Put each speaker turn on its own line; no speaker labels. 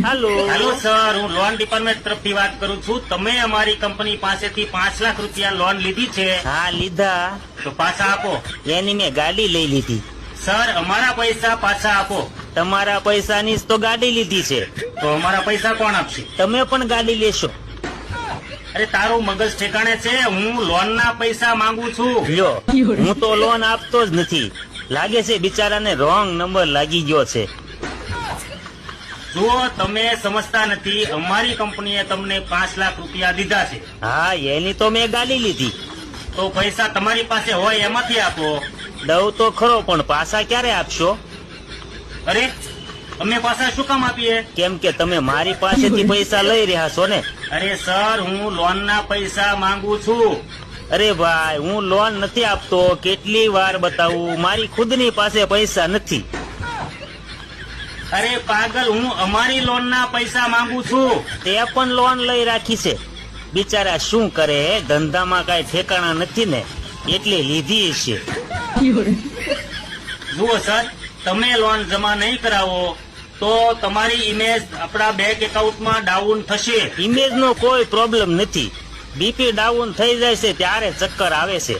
હાલો
hello sir, હું loan department તરફથી વાત કરું છું. તમે અમારી કંપની પાસેથી 5 લાખ રૂપિયા લોન લીધી છે,
હા લીધા.
તો પાછા આપો.
એની મેં ગાડી લઈ લીધી.
સર, અમારા પૈસા પાછા આપો.
તમારા પૈસાની જ તો ગાડી લીધી છે.
તો અમારા પૈસા કોણ આપશે?
તમે પણ ગાડી લેશો.
અરે તારું મગજ ઠેકાણે છે? હું લોનના પૈસા માંગુ છું.
લ્યો, હું તો લોન આપતો જ નથી. લાગે છે બિચારાને રોંગ નંબર લાગી ગયો છે.
જુઓ, તમે સમજતા નથી. અમારી કંપનીએ તમને 5 લાખ રૂપિયા દીધા છે,
હા એની તો મેં ગાડી લીધી.
તો પૈસા તમારી પાસે હોય એમાંથી આપો.
દઉં તો ખરો, પણ પાછા ક્યારે આપશો?
અરે, અમે પાછા શું કામ આપીએ?
કેમ કે તમે મારી પાસેથી પૈસા લઈ રહ્યા છો ને.
અરે સર, હું લોનના પૈસા માંગુ છું.
અરે ભાઈ, હું લોન નથી આપતો. કેટલી વાર બતાવું, મારી ખુદની પાસે પૈસા નથી.
અરે પાગલ, હું અમારી લોનના પૈસા માંગુ છું.
તે પણ લોન લઈ રાખી છે. બિચારા શું કરે, ધંધામાં કઈ ઠેકાણા નથી ને, એટલે લીધી છે.
જુઓ સર, તમે લોન જમા નહીં કરાવો તો તમારી ઇમેજ આપણા બેંક એકાઉન્ટમાં ડાઉન થશે.
ઇમેજ નો કોઈ પ્રોબ્લેમ નથી. બીપી ડાઉન થઈ જાય છે ત્યારે ચક્કર આવે છે.